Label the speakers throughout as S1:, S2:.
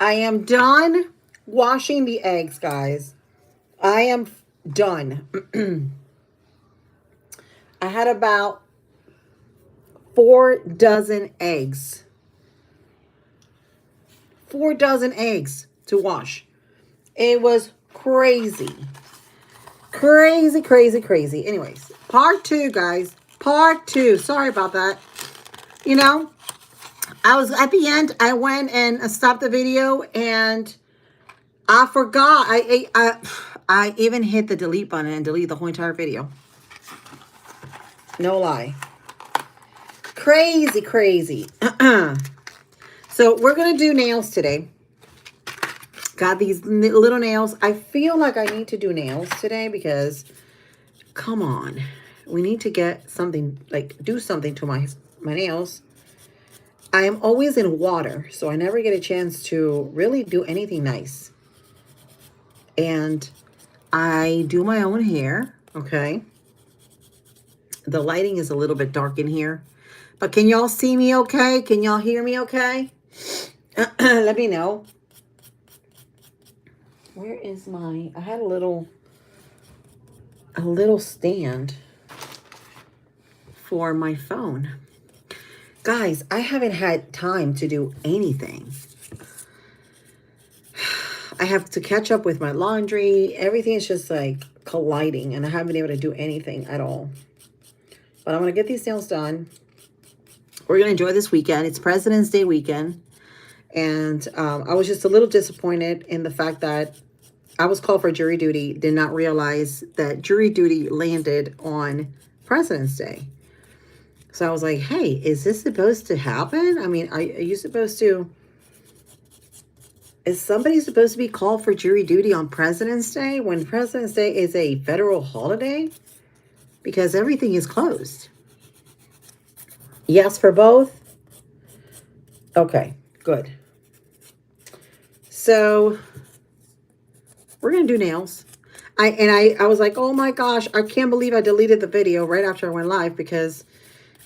S1: I am done washing the eggs, guys. I am done. I had about 4 dozen eggs. 4 dozen eggs to wash. It was crazy. Crazy, crazy, crazy. Anyways, part two, guys. Part two. Sorry about that. You know, I was at the end. I went and stopped the video, and I forgot. I even hit the delete button and delete the whole entire video. No lie. Crazy, crazy. So we're gonna do nails today. Got these little nails. I feel like I need to do nails today because, come on, we need to get something, like do something to my nails. I am always in water, so I never get a chance to really do anything nice. And I do my own hair, okay? The lighting is a little bit dark in here, but can y'all see me okay? Can y'all hear me okay? Let me know. Where is my, I had a little stand for my phone. Guys, I haven't had time to do anything. I have to catch up with my laundry. Everything is just like colliding, and I haven't been able to do anything at all. But I'm going to get these nails done. We're going to enjoy this weekend. It's President's Day weekend. And I was just a little disappointed in the fact that I was called for jury duty. Did not realize that jury duty landed on President's Day. So I was like, hey, is this supposed to happen? I mean, are you supposed to... Is somebody supposed to be called for jury duty on President's Day when President's Day is a federal holiday? Because everything is closed. Yes for both? Okay, good. So we're going to do nails. I was like, oh my gosh, I can't believe I deleted the video right after I went live because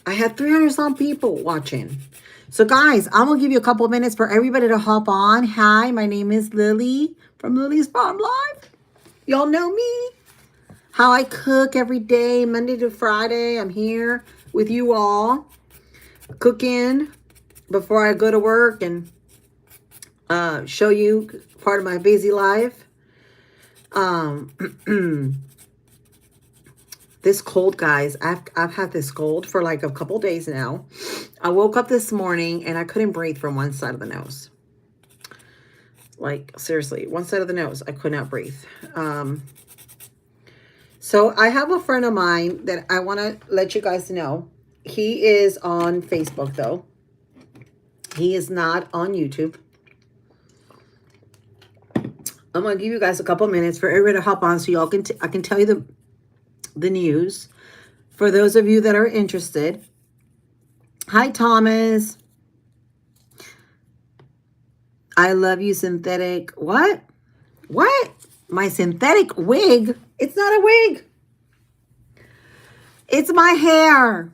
S1: I had 300 some people watching. So guys, I'm going to give you a couple of minutes for everybody to hop on. Hi, my name is Lily from Lily's Farm Life. Y'all know me. How I cook every day, Monday to Friday. I'm here with you all, cooking before I go to work and show you part of my busy life. This cold, guys, I've had this cold for like a couple days now. I woke up this morning and I couldn't breathe from one side of the nose. Like, seriously, one side of the nose, I could not breathe. So I have a friend of mine that I want to let you guys know. He is on Facebook, though. He is not on YouTube. I'm going to give you guys a couple minutes for everybody to hop on so y'all can I can tell you the news. For those of you that are interested. Hi, Thomas. I love you, synthetic. What? What? My synthetic wig? It's not a wig. It's my hair.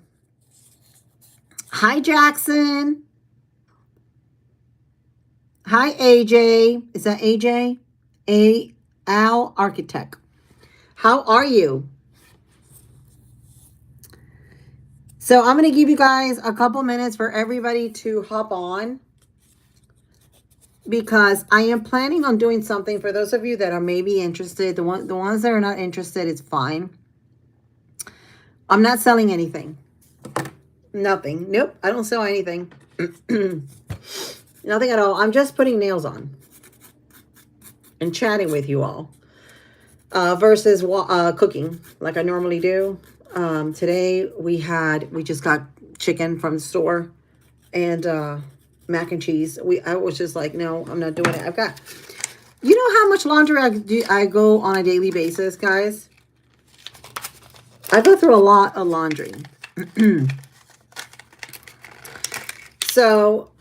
S1: Hi, Jackson. Hi, AJ. Is that AJ? Al Architect. How are you? So I'm going to give you guys a couple minutes for everybody to hop on, because I am planning on doing something for those of you that are maybe interested. The ones that are not interested, it's fine. I'm not selling anything. Nothing. Nope. I don't sell anything. Nothing at all. I'm just putting nails on and chatting with you all versus cooking like I normally do. Today we just got chicken from the store and mac and cheese. I was just like, no, I'm not doing it. I've got, you know how much laundry I go on a daily basis, guys? I go through a lot of laundry. So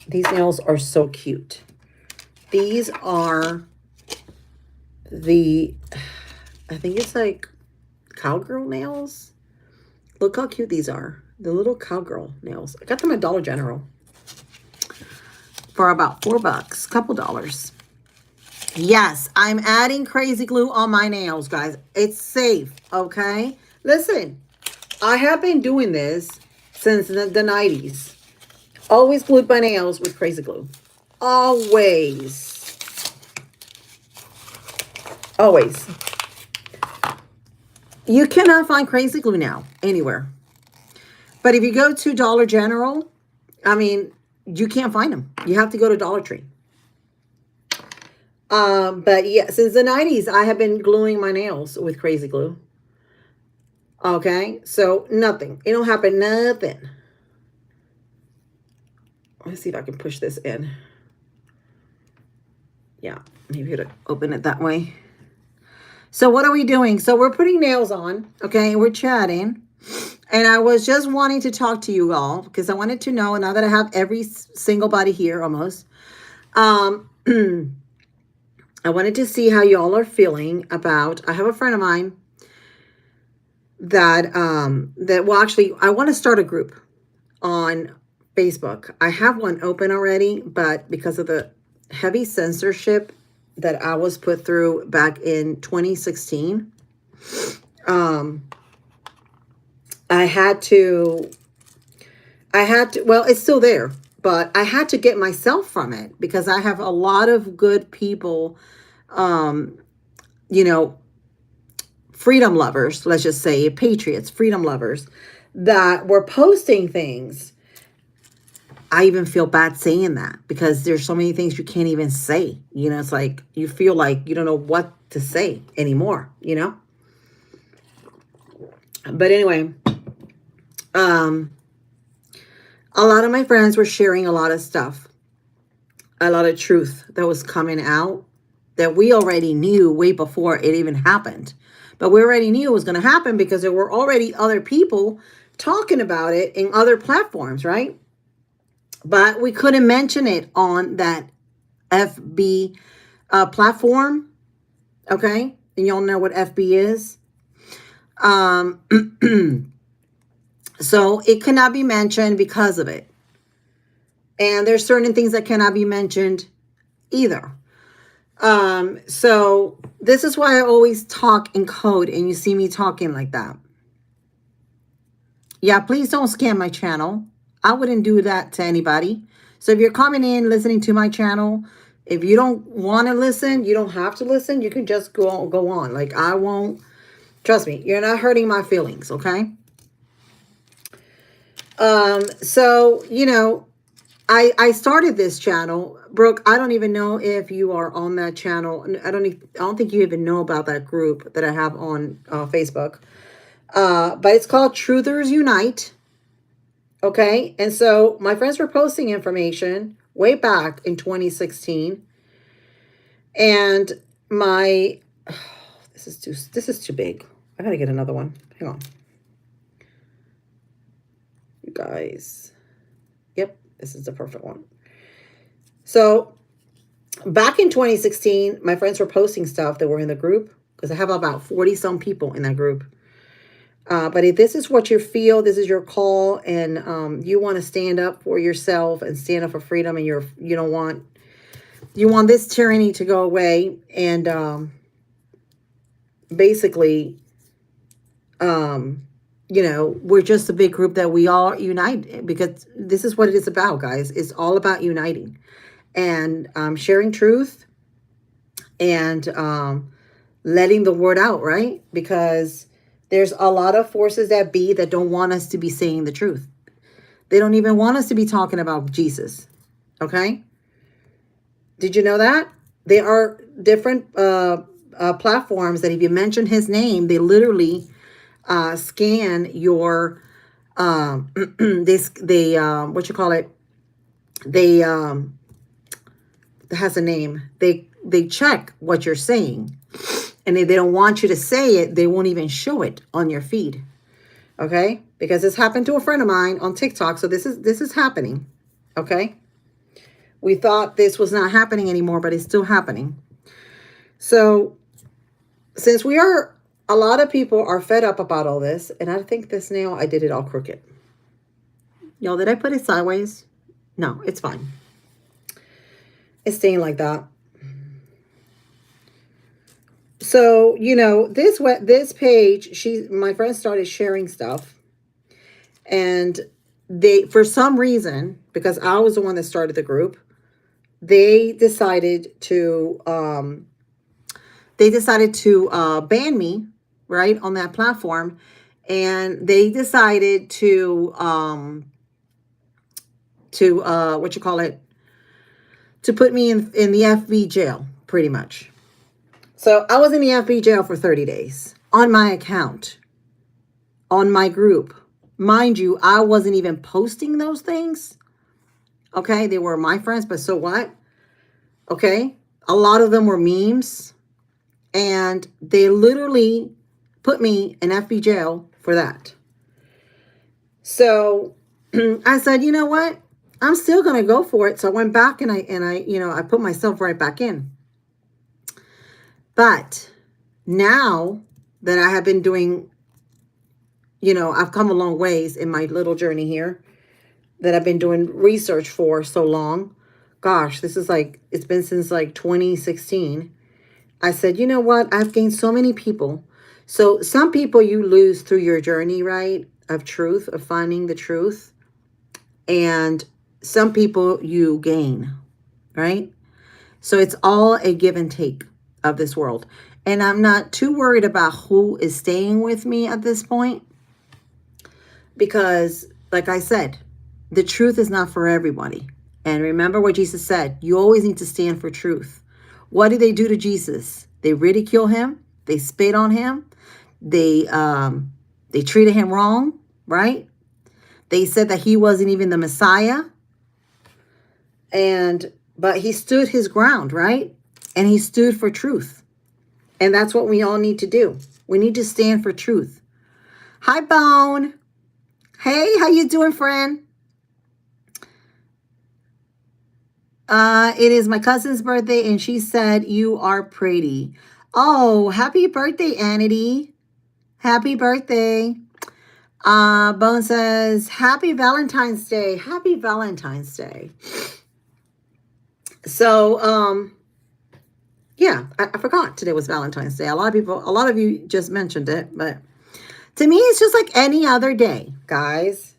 S1: these nails are so cute. These are I think it's like cowgirl nails. Look how cute these are. The little cowgirl nails. I got them at Dollar General. for about $4, couple dollars. Yes, I'm adding crazy glue on my nails, guys. It's safe, okay? Listen, I have been doing this since the 90s. Always glued my nails with crazy glue. Always. Always. You cannot find crazy glue now anywhere. But if you go to Dollar General, I mean, you can't find them. You have to go to Dollar Tree. But yeah, since the 90s, I have been gluing my nails with crazy glue. Okay, so nothing. It don't happen, nothing. Let's see if I can push this in. Yeah, maybe to open it that way. So what are we doing? So we're putting nails on, okay, and we're chatting. And I was just wanting to talk to you all because I wanted to know, now that I have every single body here almost, I wanted to see how y'all are feeling about, I have a friend of mine that, well, actually, I want to start a group on Facebook. I have one open already, but because of the heavy censorship that I was put through back in 2016, I had to, well, it's still there, but I had to get myself from it because I have a lot of good people, you know, freedom lovers, let's just say patriots, freedom lovers that were posting things. I even feel bad saying that because there's so many things you can't even say. You know, it's like you feel like you don't know what to say anymore, you know? But anyway, a lot of my friends were sharing a lot of stuff, a lot of truth that was coming out that we already knew way before it even happened. But we already knew it was going to happen because there were already other people talking about it in other platforms, right? But we couldn't mention it on that FB platform, okay? And y'all know what FB is. So it cannot be mentioned because of it. And there's certain things that cannot be mentioned either. So this is why I always talk in code and you see me talking like that. Yeah, please don't scam my channel. I wouldn't do that to anybody. So if you're coming in, listening to my channel, if you don't want to listen, you don't have to listen. You can just go on. Like, I won't, trust me, you're not hurting my feelings, okay? So, you know, I started this channel. Brooke, I don't even know if you are on that channel. I don't think you even know about that group that I have on Facebook. But it's called Truthers Unite. Okay, and so my friends were posting information way back in 2016, and my this is too big. I gotta get another one. Hang on, you guys. Yep, this is the perfect one. So back in 2016, my friends were posting stuff that were in the group because I have about 40 some people in that group. But if this is what you feel, this is your call, and you want to stand up for yourself and stand up for freedom, and you want this tyranny to go away, and basically, you know, we're just a big group that we all unite because this is what it is about, guys. It's all about uniting and sharing truth and letting the word out, right? Because there's a lot of forces that be that don't want us to be saying the truth. They don't even want us to be talking about Jesus. Okay? Did you know that? There are different platforms that if you mention his name, they literally scan your they what you call it? They it has a name. They check what you're saying. And if they don't want you to say it, they won't even show it on your feed. Okay? Because this happened to a friend of mine on TikTok. So this is happening. Okay? We thought this was not happening anymore, but it's still happening. So since a lot of people are fed up about all this, and I think this nail, I did it all crooked. Y'all, did I put it sideways? No, it's fine. It's staying like that. So, you know, this page, my friend started sharing stuff, and they, for some reason, because I was the one that started the group, they decided to ban me, right, on that platform, and they decided to what you call it, to put me in the FB jail, pretty much. So I was in the FB jail for 30 days on my account, on my group. Mind you, I wasn't even posting those things. Okay, they were my friends, but so what? Okay, a lot of them were memes, and they literally put me in FB jail for that. So I said, you know what? I'm still going to go for it. So I went back and I put myself right back in. But now that I have been doing, I've come a long ways in my little journey here, that I've been doing research for so long. Gosh, this is it's been since 2016. I said, you know what? I've gained so many people. So some people you lose through your journey, right? Of truth, of finding the truth. And some people you gain, right? So it's all a give and take of this world. And I'm not too worried about who is staying with me at this point, because, like I said, the truth is not for everybody. And remember what Jesus said, you always need to stand for truth. What did they do to Jesus? They ridicule him. They spit on him. They treated him wrong, right? They said that he wasn't even the Messiah. But he stood his ground, right? And he stood for truth. And that's what we all need to do. We need to stand for truth. Hi, Bone. Hey, how you doing, friend? It is my cousin's birthday, and she said, you are pretty. Oh, happy birthday, Anity. Happy birthday. Bone says, happy Valentine's Day. Happy Valentine's Day. So, yeah, I forgot today was Valentine's Day. A lot of you just mentioned it, but to me, it's just like any other day, guys.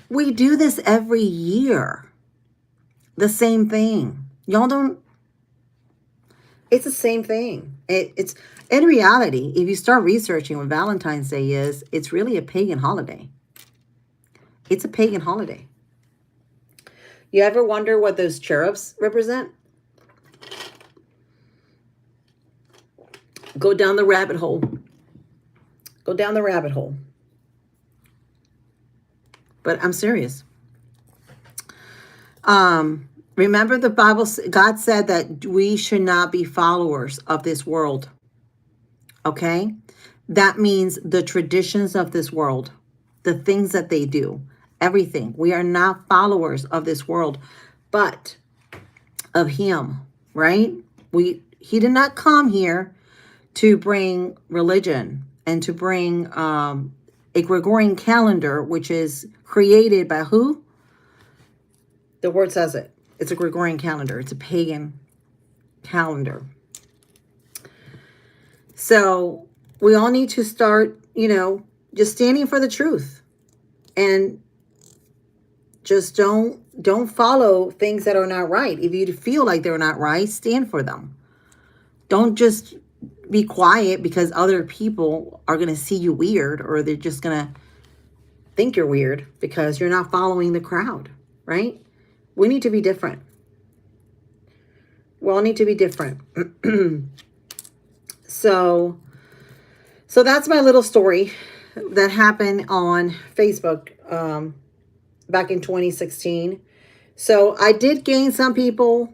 S1: We do this every year. The same thing. Y'all don't, it's the same thing. It's in reality, if you start researching what Valentine's Day is, it's really a pagan holiday. It's a pagan holiday. You ever wonder what those cherubs represent? Go down the rabbit hole. Go down the rabbit hole. But I'm serious. Remember the Bible, God said that we should not be followers of this world. Okay? That means the traditions of this world, the things that they do, everything. We are not followers of this world, but of him, right? He did not come here to bring religion and to bring a Gregorian calendar, which is created by who? The word says it. It's a Gregorian calendar. It's a pagan calendar. So we all need to start, just standing for the truth, and just don't follow things that are not right. If you feel like they're not right, stand for them. Don't just be quiet because other people are going to see you weird, or they're just going to think you're weird because you're not following the crowd, right? We need to be different. We all need to be different. So that's my little story that happened on Facebook back in 2016. So I did gain some people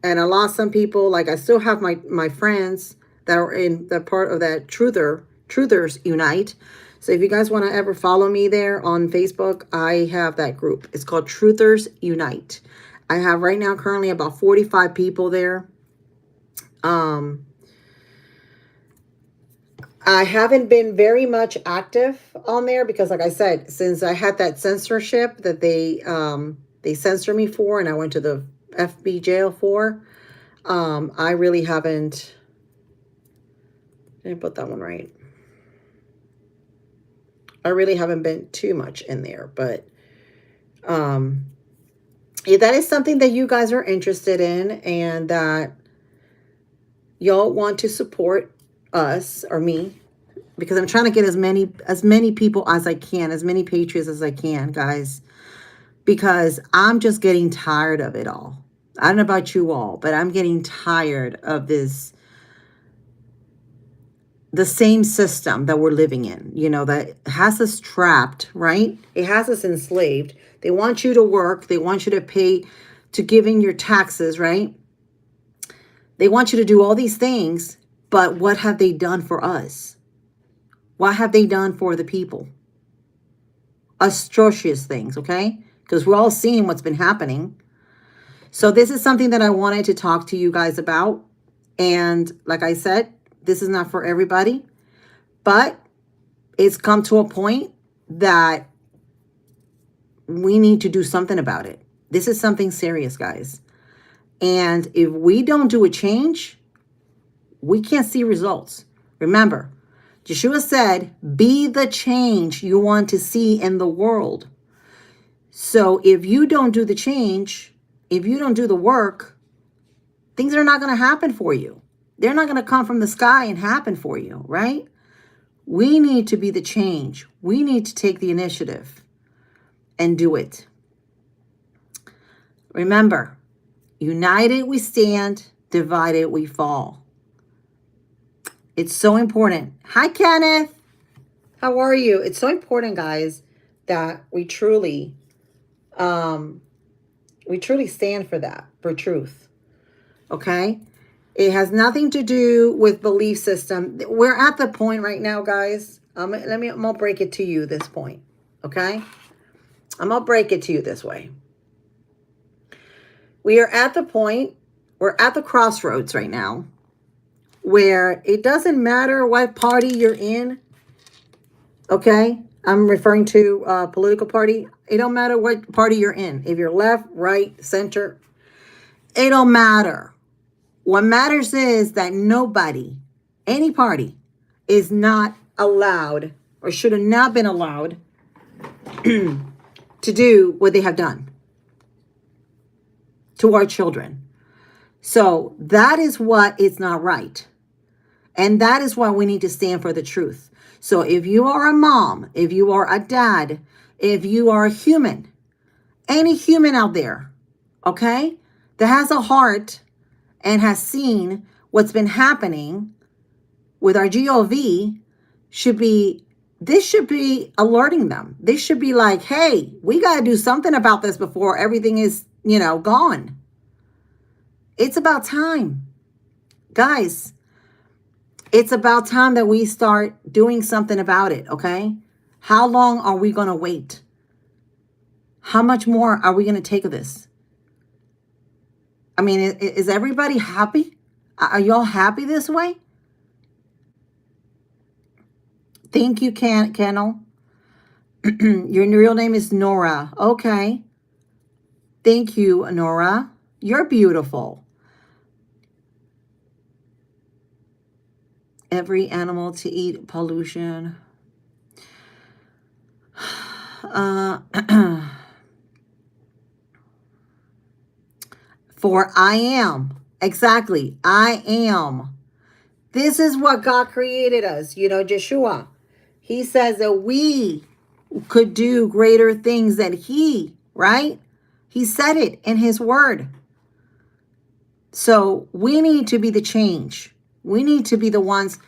S1: and I lost some people. Like, I still have my friends that are in the part of that Truthers Unite. So if you guys want to ever follow me there on Facebook, I have that group. It's called Truthers Unite. I have right now currently about 45 people there. I haven't been very much active on there because, like I said, since I had that censorship that they censor me for, and I went to the FB jail for. I really haven't, didn't put that one right. I really haven't been too much in there, but if that is something that you guys are interested in and that y'all want to support us or me, because I'm trying to get as many people as I can, as many patriots as I can, guys, because I'm just getting tired of it all. I don't know about you all, but I'm getting tired of this, the same system that we're living in, you know, that has us trapped, right? It has us enslaved. They want you to work. They want you to pay, to give in your taxes, right? They want you to do all these things, but what have they done for us? What have they done for the people? Atrocious things, okay? Because we're all seeing what's been happening. So this is something that I wanted to talk to you guys about. And like I said, this is not for everybody, but it's come to a point that we need to do something about it. This is something serious, guys. And if we don't do a change, we can't see results. Remember, Yeshua said, be the change you want to see in the world. So if you don't do the change, if you don't do the work, things are not going to happen for you. They're not going to come from the sky and happen for you, right? We need to be the change. We need to take the initiative and do it. Remember, united we stand, divided we fall. It's so important. Hi, Kenneth. How are you? It's so important, guys, that we truly stand for that, for truth. Okay? It has nothing to do with belief system. We're at the point right now, guys. I'm gonna break it to you this point. Okay? I'm gonna break it to you this way. We are at the point, we're at the crossroads right now, where it doesn't matter what party you're in. Okay? I'm referring to a political party. It don't matter what party you're in. If you're left, right, center, it don't matter. What matters is that nobody, any party, is not allowed or should have not been allowed to do what they have done to our children. So that is what is not right. And that is why we need to stand for the truth. So if you are a mom, if you are a dad, if you are a human, any human out there, okay, that has a heart and has seen what's been happening with our GOV, this should be alerting them. This should be like, hey, we got to do something about this before everything is, gone. It's about time. Guys, it's about time that we start doing something about it, okay? How long are we going to wait? How much more are we going to take of this? I mean, is everybody happy? Are y'all happy this way? Thank you, Kennel. Your real name is Nora. Okay. Thank you, Nora. You're beautiful. Every animal to eat pollution. For I am. Exactly. I am. This is what God created us. Yeshua. He says that we could do greater things than he, right? He said it in his word. So we need to be the change. We need to be the ones.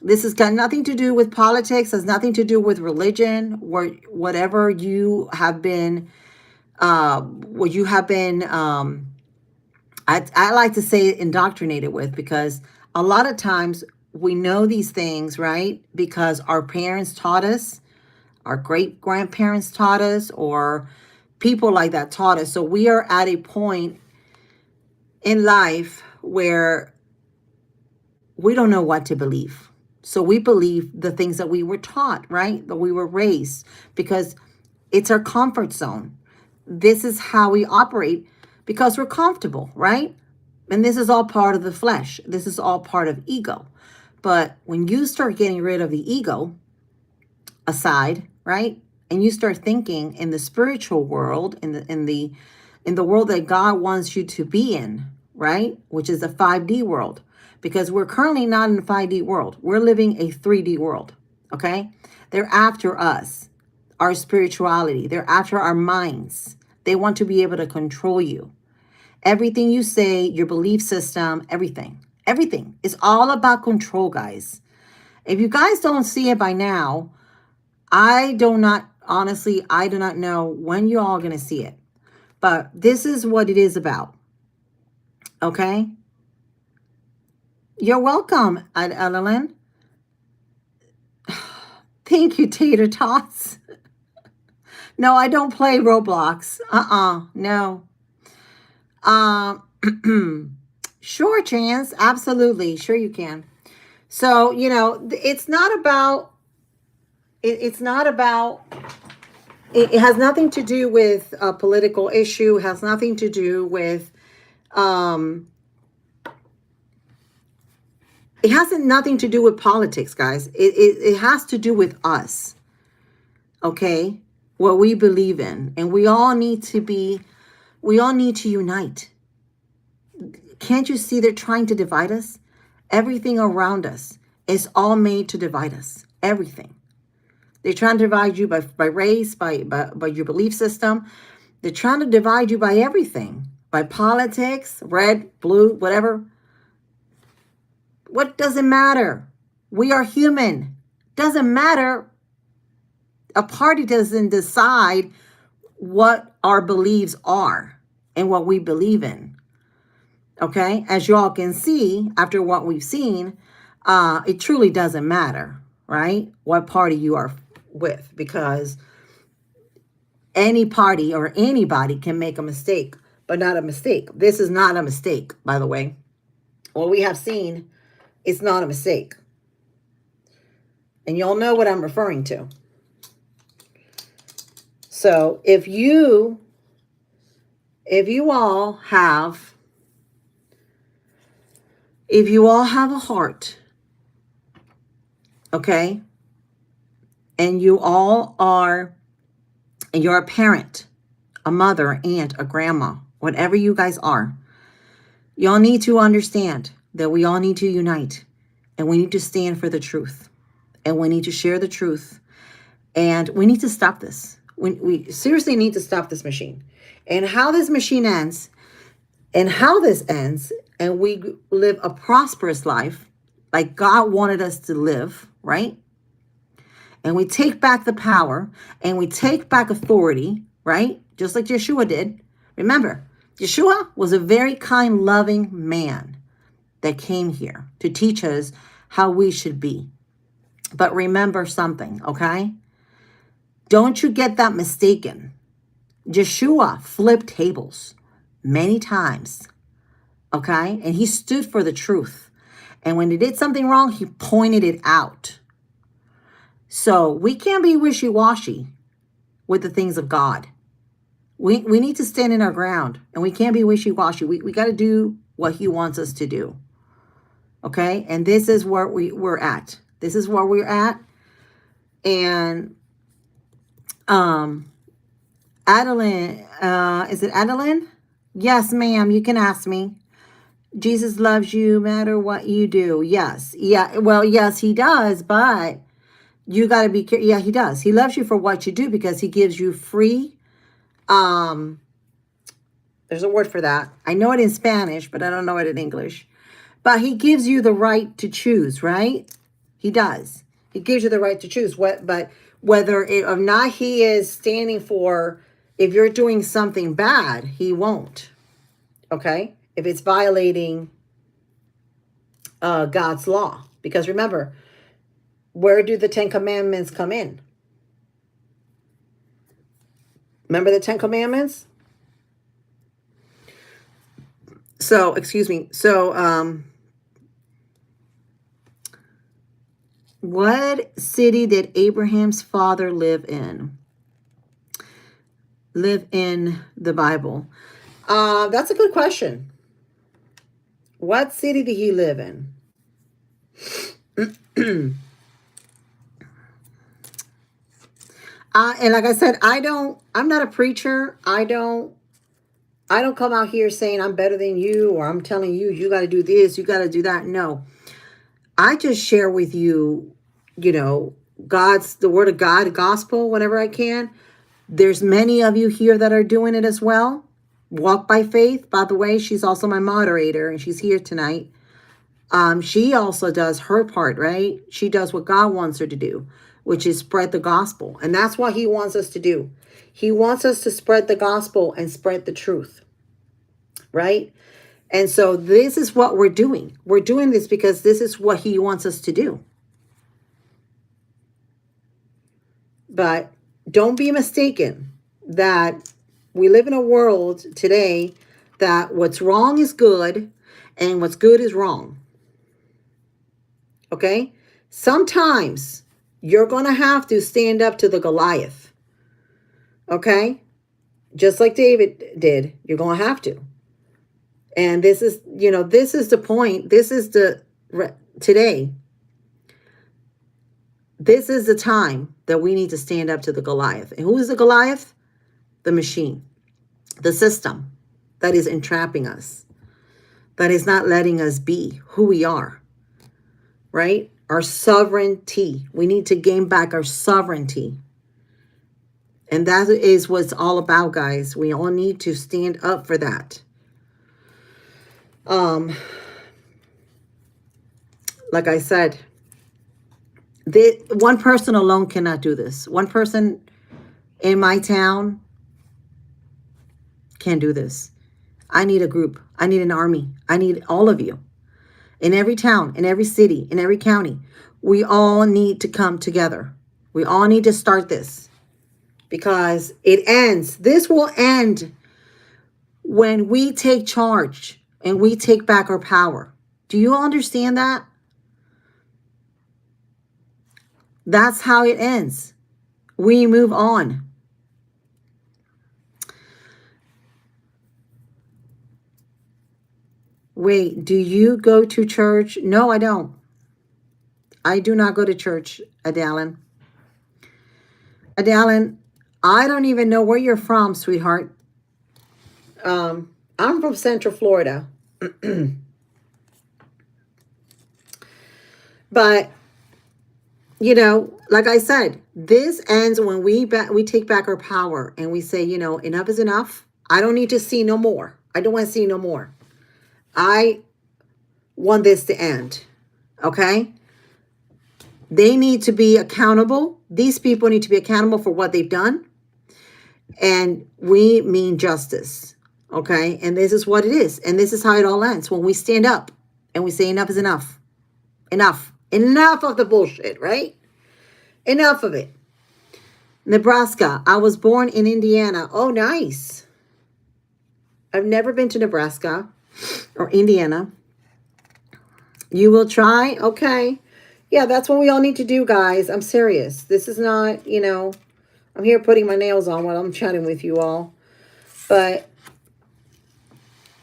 S1: This has got nothing to do with politics, has nothing to do with religion, or whatever you have been, I like to say indoctrinated with, because a lot of times we know these things, right? Because our parents taught us, our great grandparents taught us, or people like that taught us. So we are at a point in life where we don't know what to believe. So we believe the things that we were taught, right? That we were raised, because it's our comfort zone. This is how we operate, because we're comfortable, right? And this is all part of the flesh. This is all part of ego. But when you start getting rid of the ego aside, right? And you start thinking in the spiritual world, in the world that God wants you to be in, right? Which is a 5D world. Because we're currently not in a 5D world. We're living a 3D world. Okay? They're after us, our spirituality. They're after our minds. They want to be able to control you. Everything you say, your belief system, everything. Everything. It's all about control, guys. If you guys don't see it by now, I do not know when you're all going to see it. But this is what it is about. Okay? You're welcome, Adeline. Thank you, Tater Tots. No, I don't play Roblox. No. Sure, Chance. Absolutely. Sure you can. So, it's not about, it has nothing to do with a political issue, has nothing to do with, it has nothing to do with politics, guys. It has to do with us. Okay? What we believe in. And we all need to unite. Can't you see they're trying to divide us? Everything around us is all made to divide us. Everything. They're trying to divide you by race, by your belief system. They're trying to divide you by everything. By politics, red, blue, whatever. What does it matter? We are human. Doesn't matter. A party doesn't decide what our beliefs are and what we believe in. Okay? As you all can see, after what we've seen, it truly doesn't matter, right? What party you are with, because any party or anybody can make a mistake, but not a mistake. This is not a mistake, by the way. What we have seen is not a mistake. And y'all know what I'm referring to. So if you all have a heart, okay, and you're a parent, a mother, aunt, a grandma, whatever you guys are, y'all need to understand that we all need to unite, and we need to stand for the truth, and we need to share the truth, and we need to stop this. We seriously need to stop this machine. And how this machine ends, and how this ends, and we live a prosperous life like God wanted us to live, right? And we take back the power, and we take back authority, right? Just like Yeshua did. Remember, Yeshua was a very kind, loving man that came here to teach us how we should be. But remember something, okay? Don't you get that mistaken. Yeshua flipped tables many times, okay? And he stood for the truth. And when they did something wrong, he pointed it out. So we can't be wishy-washy with the things of God. We need to stand in our ground, and we can't be wishy-washy. We got to do what he wants us to do, okay? And this is where we're at. This is where we're at. And Adeline, is it Adeline? Yes, ma'am, you can ask me. Jesus loves you no matter what you do. Yes. Yeah, well, yes, he does, but you got to be careful. Yeah, he does. He loves you for what you do because he gives you free. There's a word for that. I know it in Spanish, but I don't know it in English. But he gives you the right to choose, right? He does. He gives you the right to choose. But whether or not he is standing for, if you're doing something bad, he won't. Okay? If it's violating God's law. Because remember, where do the 10 Commandments come in? Remember the 10 Commandments? So, excuse me. So, what city did Abraham's father live in? Live in the Bible. That's a good question. What city did he live in? And like I said, I'm not a preacher. I don't come out here saying I'm better than you, or I'm telling you, you got to do this, you got to do that. No, I just share with you, the word of God, gospel, whenever I can. There's many of you here that are doing it as well. Walk by Faith, by the way, she's also my moderator and she's here tonight. She also does her part, right? She does what God wants her to do, which is spread the gospel. And that's what he wants us to do. He wants us to spread the gospel and spread the truth, right? And so this is what we're doing. We're doing this because this is what he wants us to do. But don't be mistaken that we live in a world today that what's wrong is good and what's good is wrong. Okay? Sometimes you're going to have to stand up to the Goliath. Okay? Just like David did, you're going to have to. And this is the point. This is today. This is the time that we need to stand up to the Goliath. And who is the Goliath? The machine, the system that is entrapping us, that is not letting us be who we are, right? Our sovereignty. We need to gain back our sovereignty. And that is what it's all about, guys. We all need to stand up for that. Like I said, one person alone cannot do this. One person in my town can't do this. I need a group. I need an army. I need all of you. In every town, in every city, in every county, we all need to come together. We all need to start this because it ends. This will end when we take charge and we take back our power. Do you understand that? That's how it ends. We move on. Wait, do you go to church? No, I don't. I do not go to church, Adalyn. Adalyn, I don't even know where you're from, sweetheart. I'm from Central Florida. But, like I said, this ends when we take back our power and we say, enough is enough. I don't need to see no more. I don't want to see no more. I want this to end. Okay? They need to be accountable. These people need to be accountable for what they've done. And we mean justice. Okay? And this is what it is. And this is how it all ends. When we stand up and we say enough is enough. Enough. Enough of the bullshit, right? Enough of it. Nebraska. I was born in Indiana. Oh, nice. I've never been to Nebraska or Indiana. You will try? Okay. Yeah, that's what we all need to do, guys. I'm serious. This is not, I'm here putting my nails on while I'm chatting with you all. But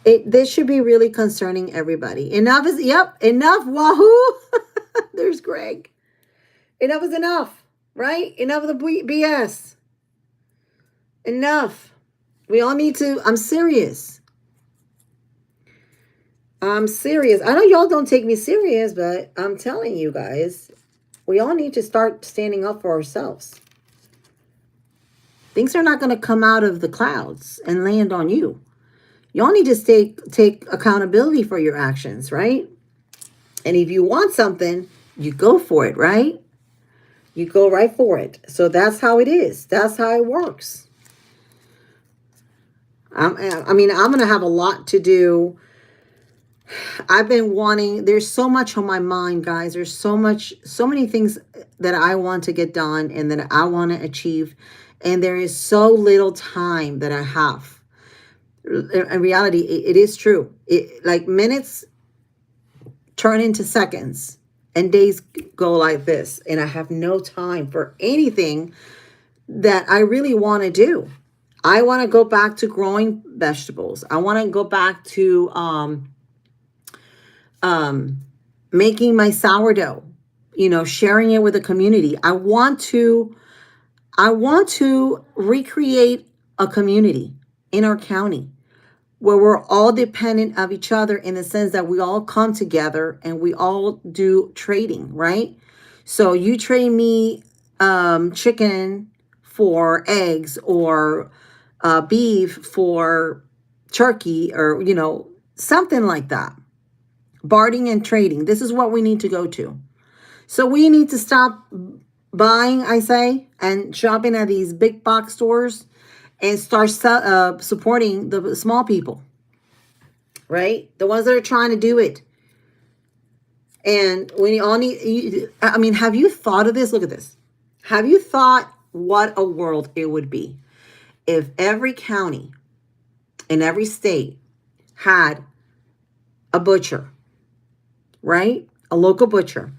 S1: this should be really concerning everybody. Enough is, enough. Wahoo. There's Greg. Enough is enough, right? Enough of the BS. Enough. We all need to, I'm serious. I'm serious. I know y'all don't take me serious, but I'm telling you guys, we all need to start standing up for ourselves. Things are not going to come out of the clouds and land on you. Y'all need to take accountability for your actions, right? And if you want something, you go for it, right? You go right for it. So that's how it is. That's how it works. I'm going to have a lot to do. I've been wanting, there's so much on my mind, guys. There's so many things that I want to get done and that I want to achieve. And there is so little time that I have. In reality, it is true. Like minutes turn into seconds and days go like this. And I have no time for anything that I really want to do. I want to go back to growing vegetables. I want to go back to making my sourdough, sharing it with the community. I want to recreate a community in our county where we're all dependent of each other, in the sense that we all come together and we all do trading, right? So you trade me chicken for eggs, or beef for turkey, or something like that. Bartering and trading. This is what we need to go to. So we need to stop buying, I say, and shopping at these big box stores, and start supporting the small people, right? The ones that are trying to do it. And we all need, I mean, have you thought of this? Look at this. Have you thought what a world it would be if every county in every state had a butcher, right? A local butcher.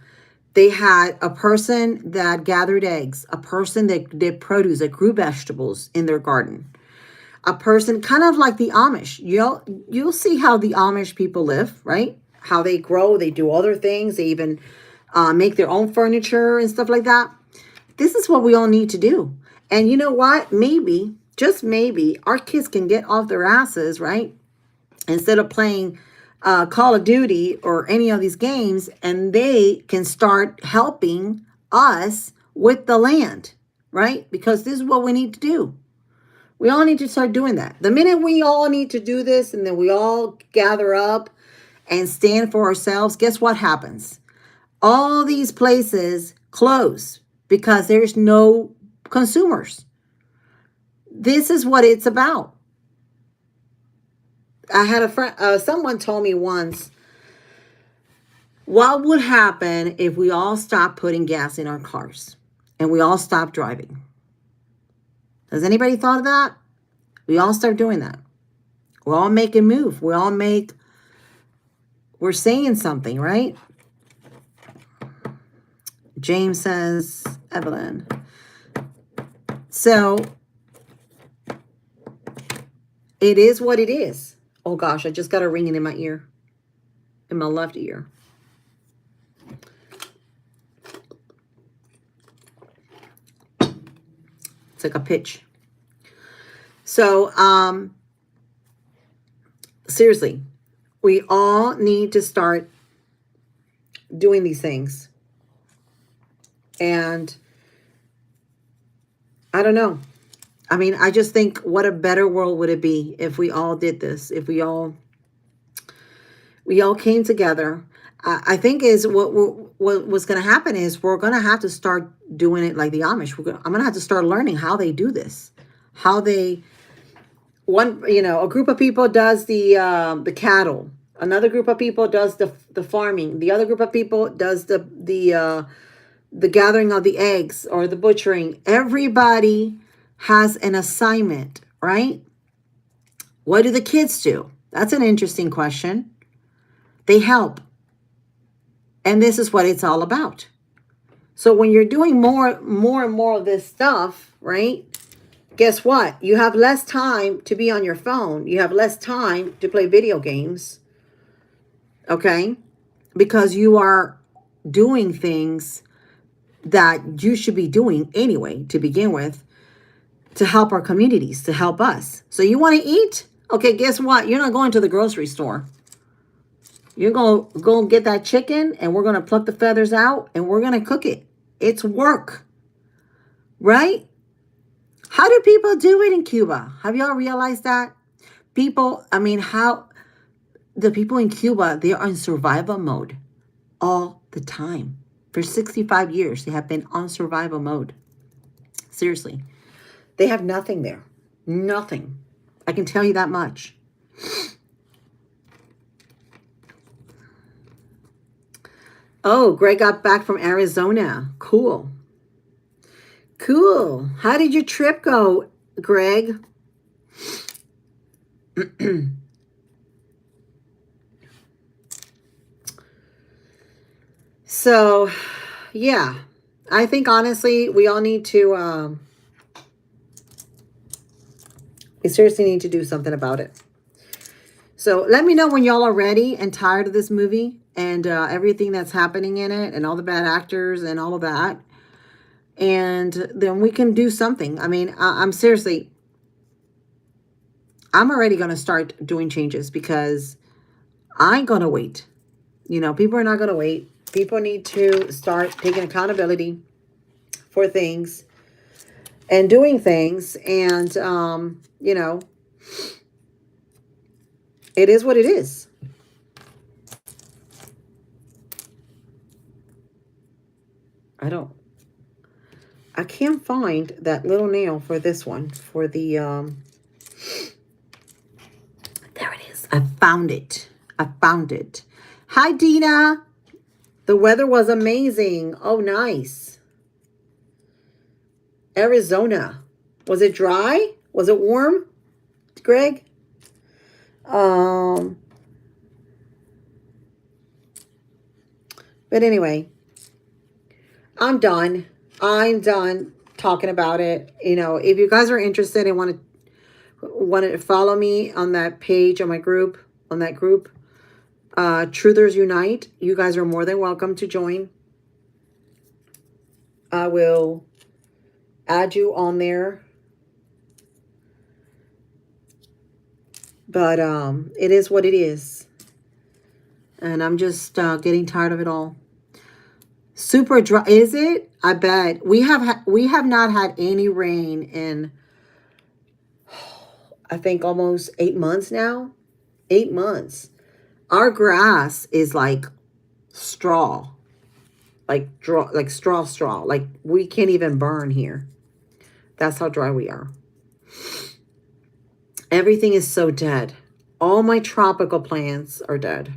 S1: They had a person that gathered eggs, a person that did produce, that grew vegetables in their garden, a person kind of like the Amish. You'll see how the Amish people live, right? How they grow, they do other things. They even make their own furniture and stuff like that. This is what we all need to do. And you know what? Maybe, just maybe, our kids can get off their asses, right? Instead of playing Call of Duty or any of these games, and they can start helping us with the land, right? Because this is what we need to do. We all need to start doing that. The minute we all need to do this, and then we all gather up and stand for ourselves, guess what happens? All these places close because there's no consumers. This is what it's about. I had a friend, someone told me once, what would happen if we all stopped putting gas in our cars and we all stopped driving? Has anybody thought of that? We all start doing that. We all make a move. We're saying something, right? James says, Evelyn. So it is what it is. Oh gosh, I just got a ringing in my ear, in my left ear. It's like a pitch. So, seriously, we all need to start doing these things. And I don't know. I mean, I just think, what a better world would it be if we all did this, if we all came together. I think is what was going to happen is we're going to have to start doing it like the Amish. I'm going to have to start learning how they do this, how they, a group of people does the cattle, another group of people does the farming, the other group of people does the gathering of the eggs or the butchering. Everybody has an assignment, right? What do the kids do? That's an interesting question. They help. And this is what it's all about. So when you're doing more and more of this stuff, right? Guess what? You have less time to be on your phone. You have less time to play video games. Okay? Because you are doing things that you should be doing anyway to begin with, to help our communities, to help us. So you want to eat? Okay, guess what? You're not going to the grocery store. You're going to go get that chicken, and we're going to pluck the feathers out, and we're going to cook it. It's work, right? How do people do it in Cuba? Have y'all realized that? How the people in Cuba, they are in survival mode all the time. For 65 years, they have been on survival mode. Seriously. They have nothing there. Nothing. I can tell you that much. Oh, Greg got back from Arizona. Cool. Cool. How did your trip go, Greg? So, yeah. I think, honestly, we all need to We seriously need to do something about it. So let me know when y'all are ready and tired of this movie and everything that's happening in it and all the bad actors and all of that. And then we can do something. I mean, I'm seriously, I'm already going to start doing changes because I ain't going to wait. You know, people are not going to wait. People need to start taking accountability for things and doing things. And, you know, it is what it is. I can't find that little nail for this one, for the, there it is. I found it. I found it. Hi, Dina. The weather was amazing. Oh, nice. Arizona. Was it dry? Was it warm, Greg? But anyway, I'm done. I'm done talking about it. You know, if you guys are interested and want to follow me on that page, on my group, on that group, Truthers Unite, you guys are more than welcome to join. I will add you on there. But it is what it is. And I'm just getting tired of it all. Super dry, is it? I bet. We have not had any rain in, I think, almost 8 months now. 8 months. Our grass is like straw. Like straw. Like we can't even burn here. That's how dry we are. Everything is so dead. All my tropical plants are dead.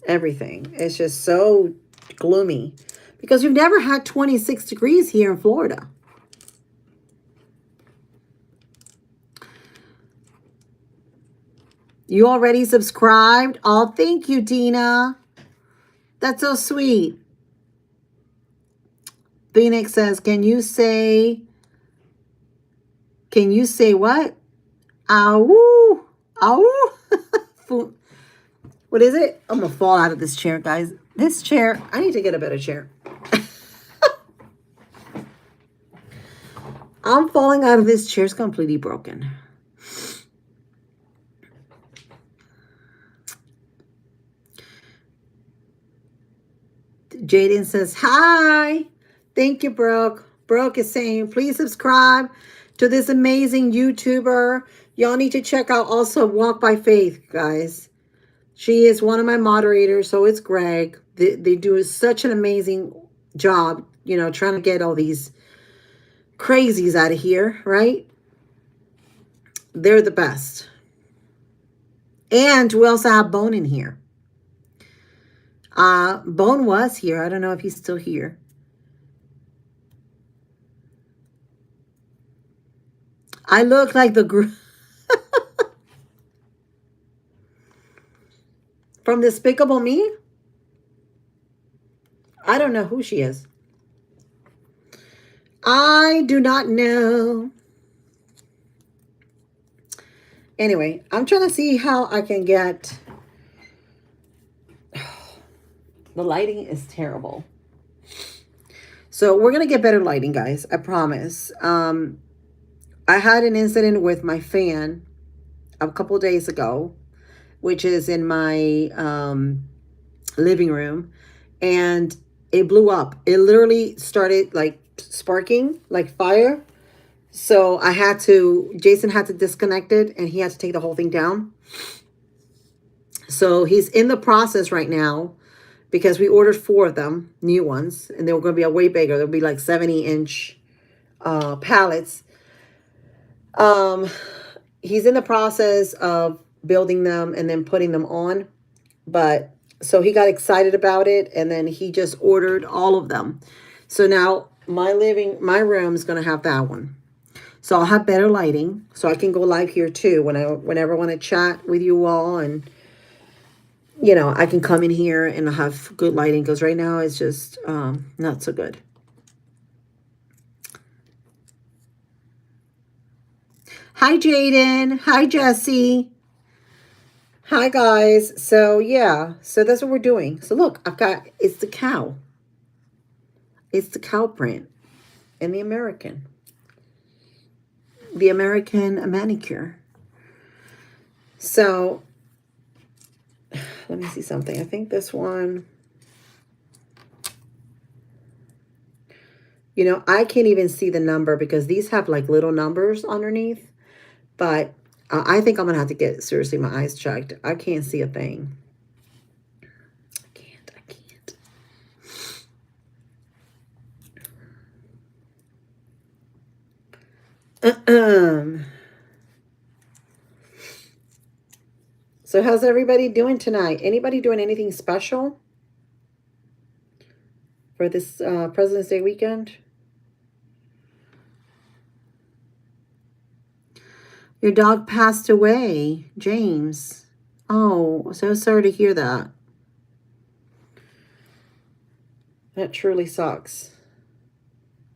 S1: Everything. It's just so gloomy. Because we've never had 26 degrees here in Florida. You already subscribed? Oh, thank you, Dina. That's so sweet. Phoenix says, can you say what? Ow. Ow. What is it? I'm going to fall out of this chair, guys. This chair, I need to get a better chair. I'm falling out of this chair. It's completely broken. Jaden says, hi. Thank you, Brooke. Brooke is saying, please subscribe to this amazing YouTuber. Y'all need to check out also Walk by Faith, guys. She is one of my moderators, so it's Greg. They do such an amazing job, you know, trying to get all these crazies out of here, right? They're the best. And we also have Bone in here. Bone was here. I don't know if he's still here. I look like the group from Despicable Me. I don't know who she is. I do not know. Anyway, I'm trying to see how I can get... The lighting is terrible. So we're going to get better lighting, guys. I promise. I had an incident with my fan a couple days ago, which is in my living room, and it blew up. It literally started like sparking like fire. So Jason had to disconnect it, and he had to take the whole thing down. So he's in the process right now, because we ordered 4 of them, new ones, and they were going to be a way bigger. They'll be like 70-inch pallets. He's in the process of building them and then putting them on. But so he got excited about it, and then he just ordered all of them. So now my room is going to have that one. So I'll have better lighting, so I can go live here too whenever I want to chat with you all, and you know, I can come in here and have good lighting, because right now it's just not so good. Hi, Jaden. Hi, Jesse. Hi, guys. So, yeah. So, that's what we're doing. So, look, it's the cow. It's the cow print and the American. The American manicure. So, let me see something. I think this one, you know, I can't even see the number because these have like little numbers underneath. But I think I'm going to have to get, seriously, my eyes checked. I can't see a thing. I can't. So how's everybody doing tonight? Anybody doing anything special for this President's Day weekend? Your dog passed away, James. Oh, so sorry to hear that. That truly sucks.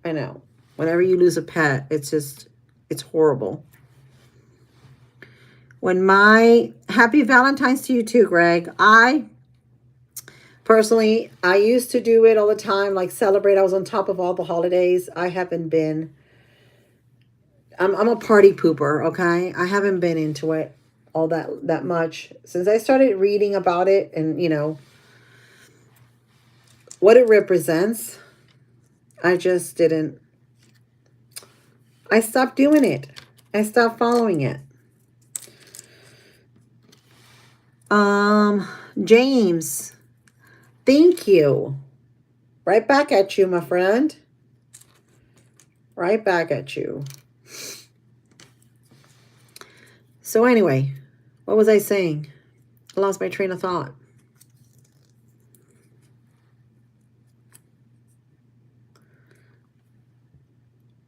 S1: I know. Whenever you lose a pet, it's horrible. Happy Valentine's to you too, Greg. Personally, I used to do it all the time, like celebrate. I was on top of all the holidays. I haven't been. I'm a party pooper, okay? I haven't been into it all that much since I started reading about it and, you know, what it represents. I just didn't. I stopped doing it. I stopped following it. James, thank you. Right back at you, my friend. Right back at you. So anyway, what was I saying? I lost my train of thought.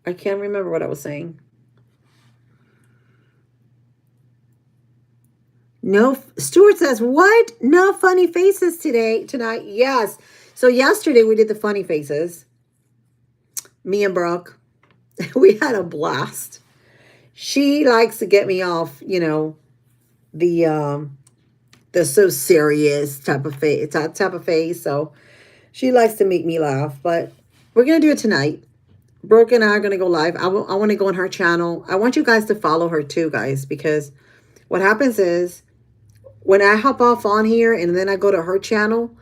S1: I can't remember what I was saying. No, Stuart says, what? No funny faces tonight. Yes. So yesterday we did the funny faces. Me and Brooke. We had a blast. She likes to get me off, you know, the so serious type of face. So she likes to make me laugh, but we're going to do it tonight. Brooke and I are going to go live. I want to go on her channel. I want you guys to follow her too, guys, because what happens is when I hop off on here and then I go to her channel,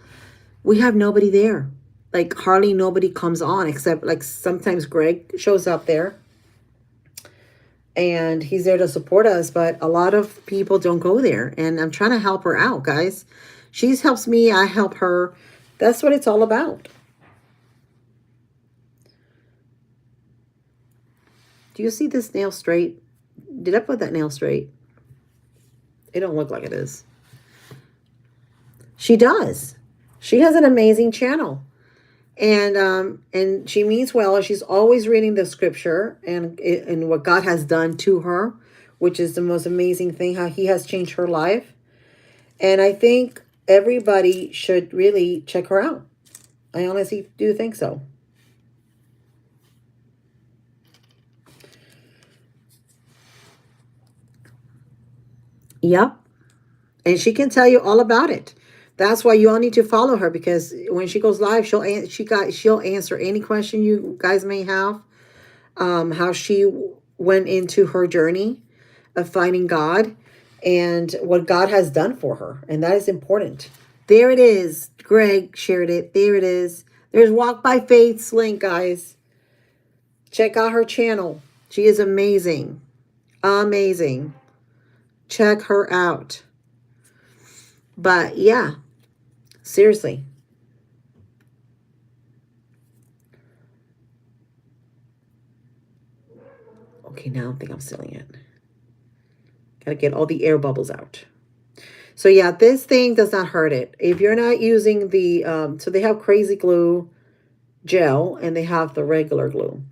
S1: we have nobody there. Like hardly nobody comes on except like sometimes Greg shows up there and he's there to support us. But a lot of people don't go there and I'm trying to help her out, guys. She helps me. I help her. That's what it's all about. Do you see this nail straight? Did I put that nail straight? It don't look like it is. She does. She has an amazing channel. And she means well. She's always reading the scripture and what God has done to her, which is the most amazing thing, how he has changed her life. And I think everybody should really check her out. I honestly do think so. Yep. And she can tell you all about it. That's why you all need to follow her, because when she goes live, she'll answer any question you guys may have. How she went into her journey of finding God and what God has done for her. And that is important. There it is. Greg shared it. There it is. There's Walk by Faith's link, guys. Check out her channel. She is amazing. Amazing. Check her out. But yeah, seriously. Okay, now I think I'm sealing it. Gotta get all the air bubbles out. So yeah, this thing does not hurt it. If you're not using the, so they have Crazy Glue gel and they have the regular glue.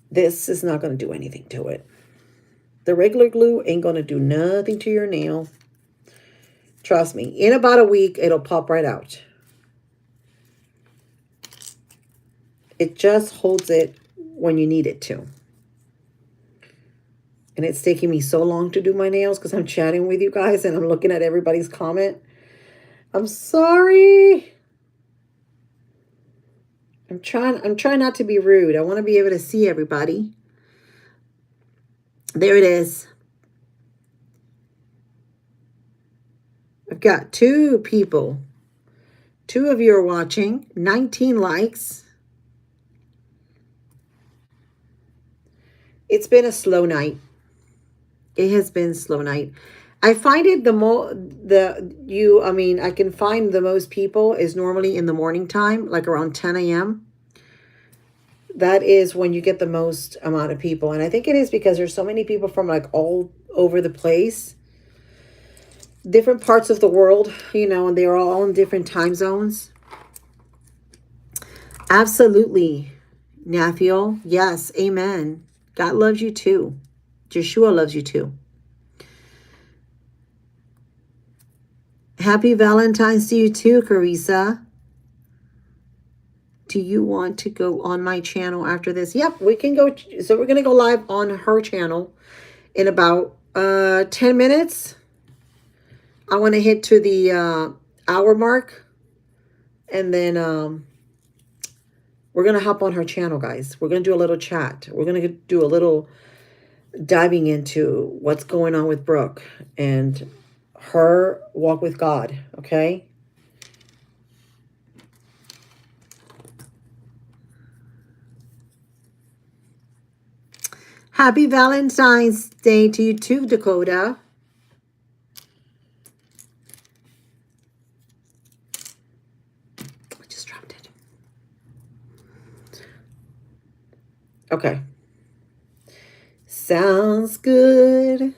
S1: This is not going to do anything to it. The regular glue ain't going to do nothing to your nail. Trust me, in about a week, it'll pop right out. It just holds it when you need it to. And it's taking me so long to do my nails because I'm chatting with you guys and I'm looking at everybody's comment. I'm sorry. I'm trying not to be rude. I want to be able to see everybody. There it is. I've got 2 people. 2 of you are watching. 19 likes. It's been a slow night. It has been a slow night. I find it I can find the most people is normally in the morning time, like around 10 a.m. That is when you get the most amount of people. And I think it is because there's so many people from like all over the place, different parts of the world, and they're all in different time zones. Absolutely, Nathiel. Yes, amen. God loves you too. Joshua loves you too. Happy Valentine's to you too, Carissa. Do you want to go on my channel after this? Yep, we can go. So we're going to go live on her channel in about 10 minutes. I want to hit to the hour mark. And then we're going to hop on her channel, guys. We're going to do a little chat. We're going to do a little diving into what's going on with Brooke and her walk with God, okay? Happy Valentine's Day to you too, Dakota. I just dropped it. Okay. Sounds good.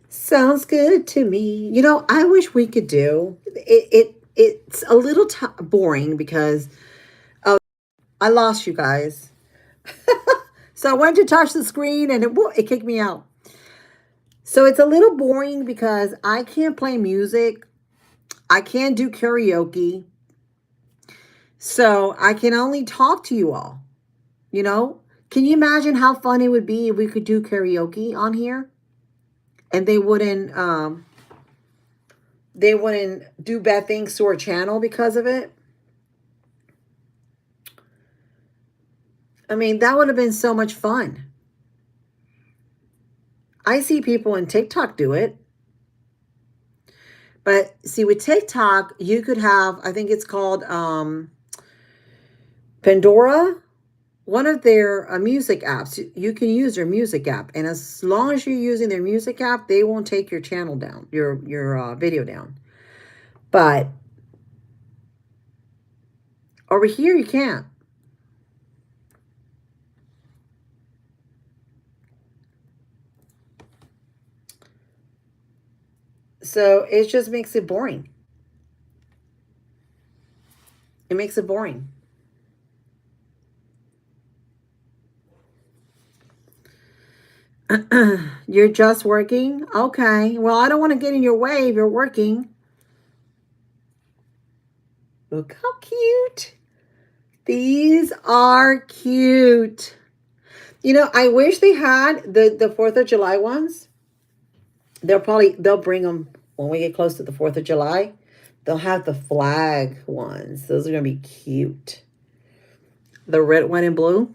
S1: Sounds good to me. I wish we could do it. It's a little boring because I lost you guys. So I went to touch the screen and it kicked me out. So it's a little boring because I can't play music. I can't do karaoke. So I can only talk to you all. Can you imagine how fun it would be if we could do karaoke on here? And they wouldn't do bad things to our channel because of it. I mean, that would have been so much fun. I see people in TikTok do it. But see, with TikTok, you could have, I think it's called Pandora, one of their music apps. You can use their music app. And as long as you're using their music app, they won't take your channel down, your video down. But over here, you can't. So it just makes it boring. It makes it boring. You're just working? Okay. Well, I don't want to get in your way if you're working. Look how cute. These are cute. I wish they had the 4th of July ones. They'll bring them when we get close to the 4th of July. They'll have the flag ones. Those are going to be cute. The red, white, and blue.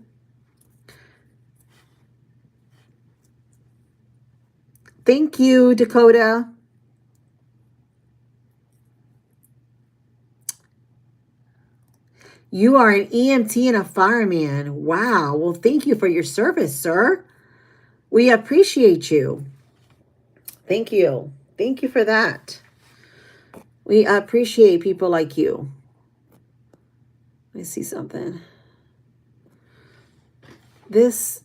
S1: Thank you, Dakota. You are an EMT and a fireman. Wow. Well, thank you for your service, sir. We appreciate you. Thank you. Thank you for that. We appreciate people like you. Let me see something. This.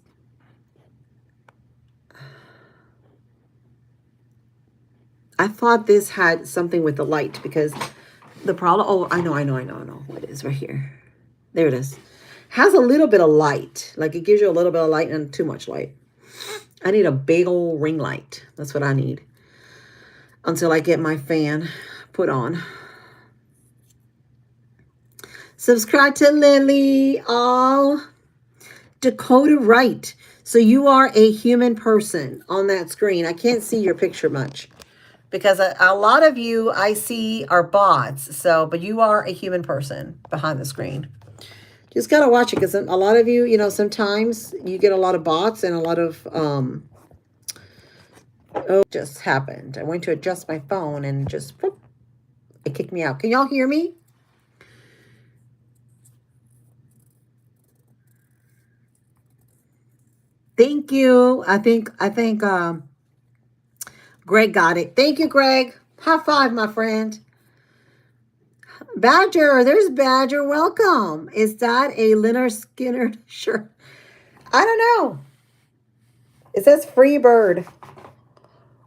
S1: I thought this had something with the light because the problem. Oh, I know. What it is right here. There it is. Has a little bit of light. Like it gives you a little bit of light and too much light. I need a big old ring light. That's what I need. Until I get my fan put on. Subscribe to Lily. Oh, Dakota Wright. So you are a human person on that screen. I can't see your picture much because a lot of you I see are bots. So, but you are a human person behind the screen. Just got to watch it because a lot of you, you know, sometimes you get a lot of bots and a lot of, oh, just happened. I went to adjust my phone and just, whoop, it kicked me out. Can y'all hear me? Thank you. I think Greg got it. Thank you, Greg. High five, my friend. Badger, there's Badger. Welcome. Is that a Leonard Skinner shirt? I don't know. It says free bird.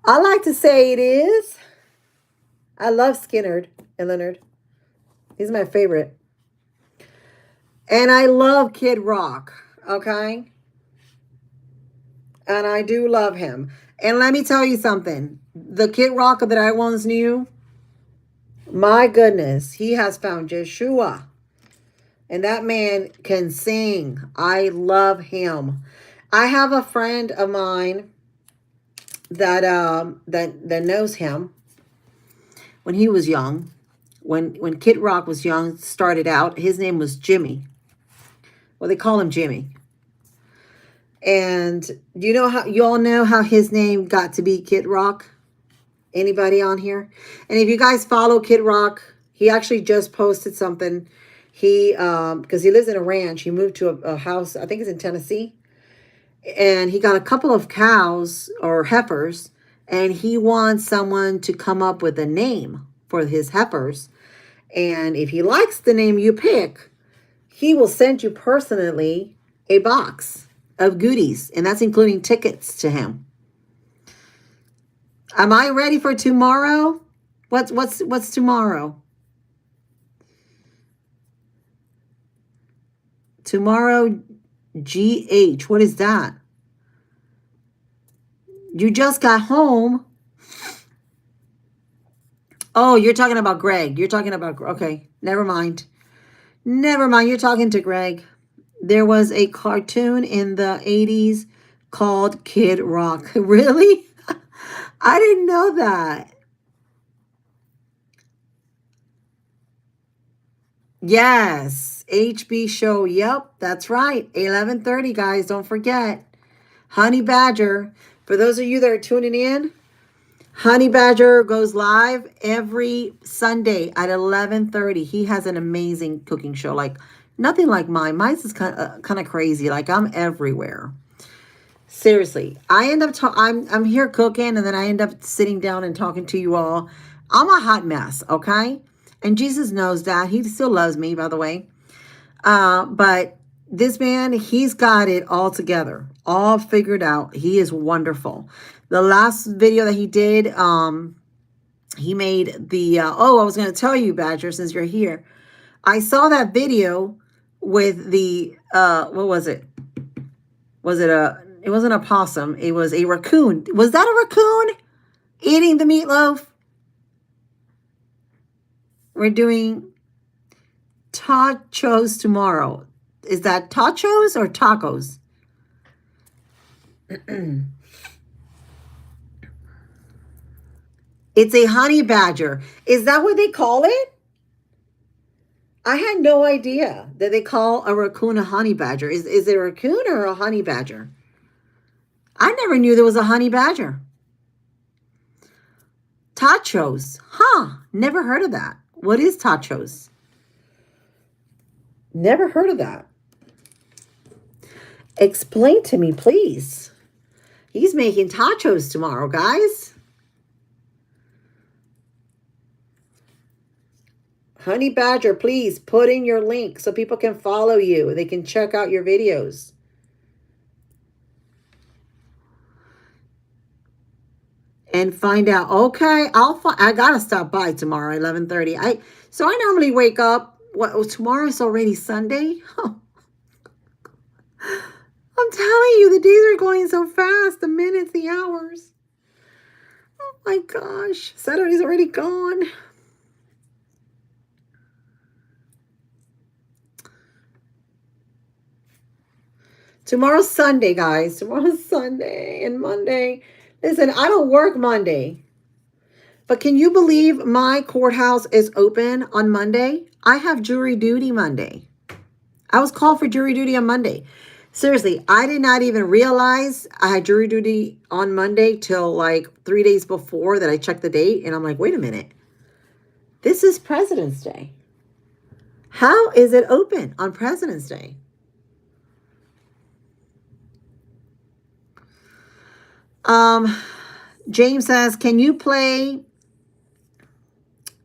S1: I like to say it is. I love Skinner and Leonard. He's my favorite. And I love Kid Rock. Okay. And I do love him. And let me tell you something. The Kid Rock that I once knew, my goodness, he has found Yeshua. And that man can sing. I love him. I have a friend of mine that that knows him when he was young. When Kid Rock was young, started out, his name was Jimmy. Well, they call him Jimmy. And do you know how you all know how his name got to be Kid Rock? Anybody on here? And if you guys follow Kid Rock, he actually just posted something. He because he lives in a ranch, he moved to a house, I think it's in Tennessee. And he got a couple of cows or heifers, and he wants someone to come up with a name for his heifers. And if he likes the name you pick, he will send you personally a box of goodies, and that's including tickets to him. Am I ready for tomorrow? What's tomorrow? Tomorrow, GH. What is that? You just got home. Oh, you're talking about Greg. You're talking about, okay, never mind. Never mind, you're talking to Greg. There was a cartoon in the 80s called Kid Rock. Really? I didn't know that. Yes, HB show. Yep, that's right. 11:30, guys. Don't forget. Honey Badger. For those of you that are tuning in, Honey Badger goes live every Sunday at 11:30. He has an amazing cooking show, like nothing like mine. Mine's is kind of crazy. Like I'm everywhere. Seriously, I end up I'm here cooking, and then I end up sitting down and talking to you all. I'm a hot mess, okay? And Jesus knows that. He still loves me, by the way. But this man, he's got it all together, all figured out. He is wonderful. The last video that he did, he made the, oh, I was going to tell you, Badger, since you're here. I saw that video with the, what was it? Was it it wasn't a possum. It was a raccoon. Was that a raccoon eating the meatloaf? We're doing tachos tomorrow. Is that tachos or tacos? It's a honey badger. Is that what they call it? I had no idea that they call a raccoon a honey badger. Is it a raccoon or a honey badger? I never knew there was a honey badger. Tachos. Huh. Never heard of that. What is tachos? Never heard of that. Explain to me, please. He's making tachos tomorrow, guys. Honey Badger, please put in your link so people can follow you. They can check out your videos. And find out. Okay, I gotta stop by tomorrow, 11:30. So I normally wake up. What? Tomorrow's already Sunday. Oh. I'm telling you, the days are going so fast. The minutes, the hours. Oh my gosh, Saturday's already gone. Tomorrow's Sunday, guys. Tomorrow's Sunday and Monday. Listen, I don't work Monday. But can you believe my courthouse is open on Monday? I have jury duty Monday. I was called for jury duty on Monday. Seriously, I did not even realize I had jury duty on Monday till like 3 days before that I checked the date. And I'm like, wait a minute. This is President's Day. How is it open on President's Day? James says, can you play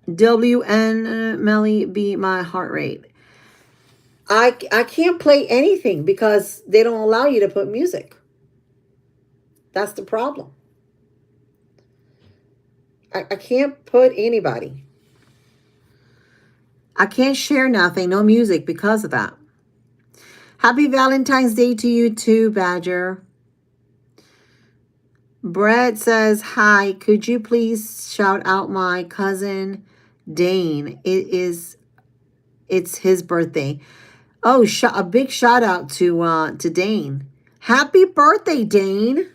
S1: WN Melly Be My Heart Rate? I can't play anything because they don't allow you to put music. That's the problem. I can't put anybody. I can't share nothing, no music because of that. Happy Valentine's Day to you too, Badger. Brett says, hi, could you please shout out my cousin Dane? It's his birthday. Oh, a big shout out to Dane. Happy birthday, Dane.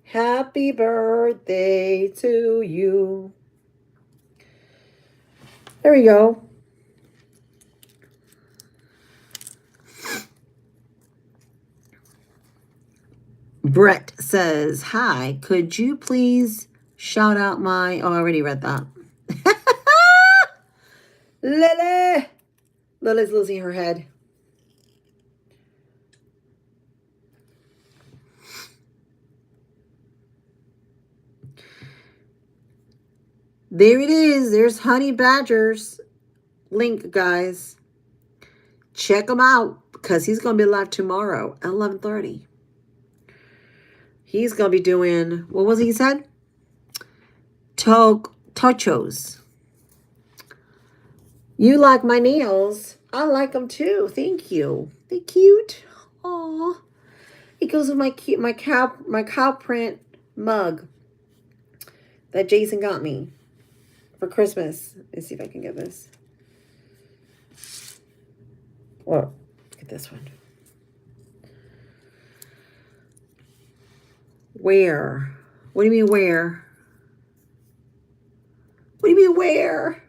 S1: Happy birthday to you. There we go. Brett says, hi, could you please shout out my... Oh, I already read that. Lily. Lily's losing her head. There it is. There's Honey Badger's link, guys. Check him out because he's going to be live tomorrow at 11:30. He's going to be doing, what was he said? Tachos. You like my nails? I like them too. Thank you. They're cute. Aw. It goes with my cow print mug that Jason got me for Christmas. Let's see if I can get this. Whoa. Get this one. Where? What do you mean where? What do you mean where?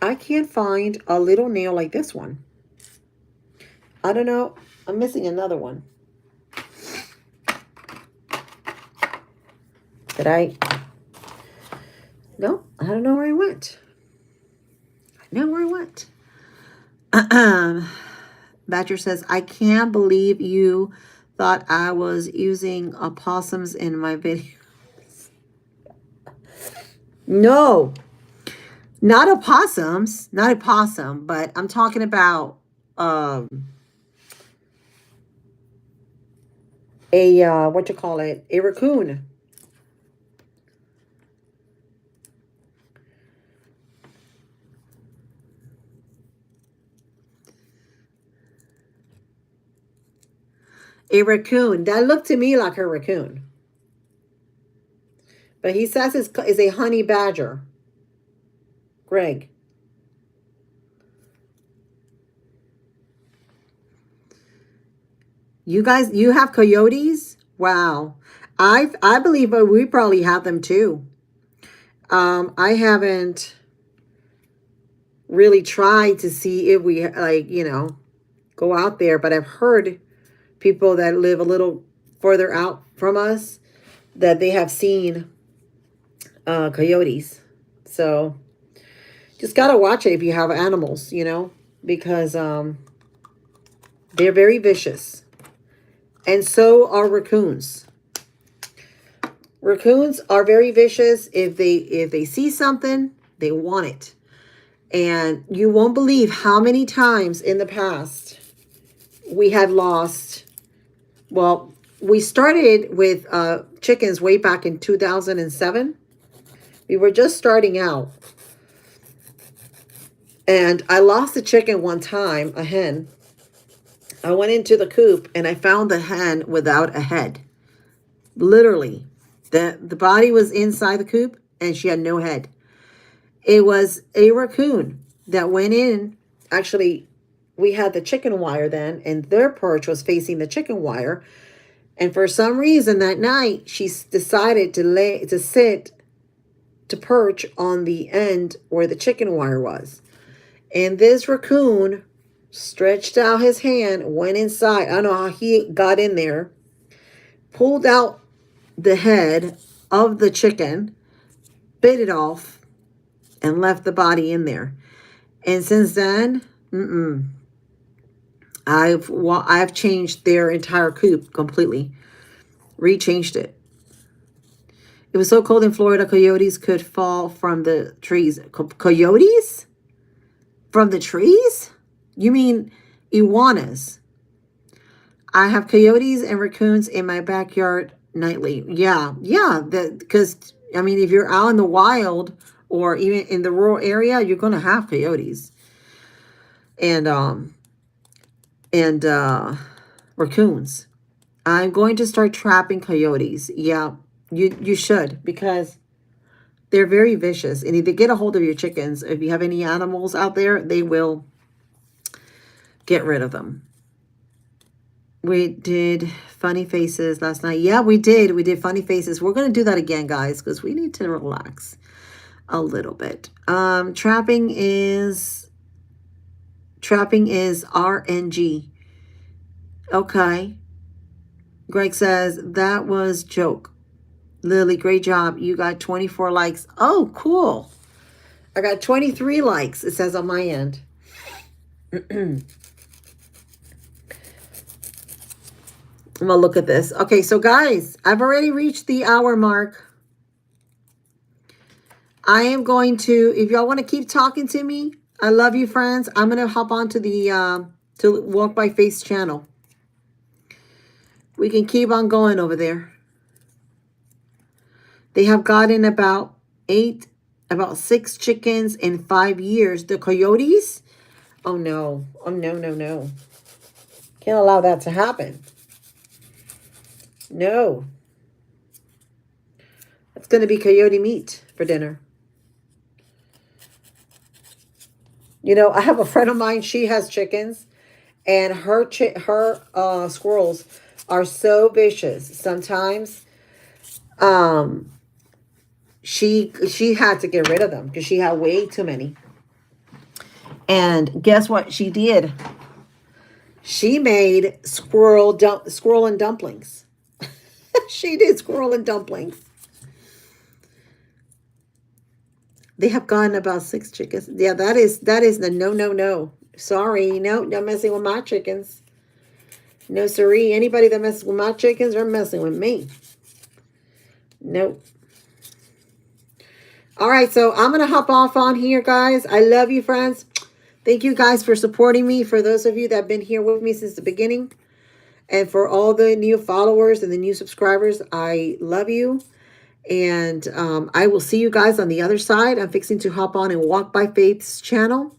S1: I can't find a little nail like this one. I don't know. I'm missing another one. Did I? No, I don't know where I went. I know where I went. Badger says, I can't believe you thought I was using opossums in my videos. No, not opossums, not a possum, but I'm talking about what you call it? A raccoon. A raccoon. That looked to me like a raccoon. But he says it's a honey badger. Greg. You guys, you have coyotes? Wow. I believe we probably have them too. I haven't really tried to see if we go out there, but I've heard people that live a little further out from us that they have seen coyotes. So just got to watch it if you have animals, because they're very vicious. And so are raccoons. Raccoons are very vicious. If they see something, they want it. And you won't believe how many times in the past we had lost. Well, we started with chickens way back in 2007. We were just starting out. And I lost a chicken one time, a hen. I went into the coop and I found the hen without a head. Literally. The body was inside the coop and she had no head. It was a raccoon that went in. Actually, we had the chicken wire then, and their perch was facing the chicken wire. And for some reason that night, she decided to perch on the end where the chicken wire was. And this raccoon stretched out his hand, went inside. I don't know how he got in there, pulled out the head of the chicken, bit it off, and left the body in there. And since then, I've changed their entire coop completely, rechanged it. It was so cold in Florida, coyotes could fall from the trees. Coyotes? From the trees? You mean iguanas? I have coyotes and raccoons in my backyard nightly. Yeah, because, I mean, if you're out in the wild or even in the rural area, you're going to have coyotes. And raccoons. I'm going to start trapping coyotes. Yeah, you should, because they're very vicious. And if they get a hold of your chickens, if you have any animals out there, they will get rid of them. We did funny faces last night. Yeah, we did. We did funny faces. We're going to do that again, guys, because we need to relax a little bit. Trapping is RNG. Okay. Greg says, that was joke. Lily, great job. You got 24 likes. Oh, cool. I got 23 likes, it says on my end. I'm going to look at this. Okay, so guys, I've already reached the hour mark. I am going to, if y'all want to keep talking to me, I love you, friends. I'm going to hop on to the to Walk by Faith's channel. We can keep on going over there. They have gotten about 6 chickens in 5 years. The coyotes? Oh, no. Oh, no. Can't allow that to happen. No. That's going to be coyote meat for dinner. You know, I have a friend of mine. She has chickens. And her squirrels are so vicious. Sometimes she had to get rid of them because she had way too many. And guess what she did? She made squirrel and dumplings. She did squirrel and dumplings. They have gotten about 6 chickens. Yeah, that is the no. Sorry, no messing with my chickens. No, siree. Anybody that messes with my chickens are messing with me. Nope. All right, so I'm going to hop off on here, guys. I love you, friends. Thank you, guys, for supporting me. For those of you that have been here with me since the beginning. And for all the new followers and the new subscribers, I love you. And I will see you guys on the other side. I'm fixing to hop on and Walk by Faith's channel.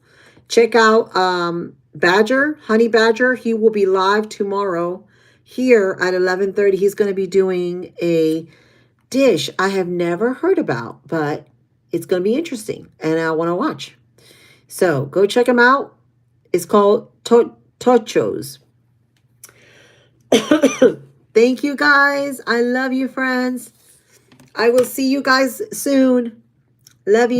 S1: Check out Badger, Honey Badger. He will be live tomorrow here at 11:30. He's going to be doing a dish I have never heard about, but it's going to be interesting, and I want to watch. So go check him out. It's called Tochos. Thank you, guys. I love you, friends. I will see you guys soon. Love you.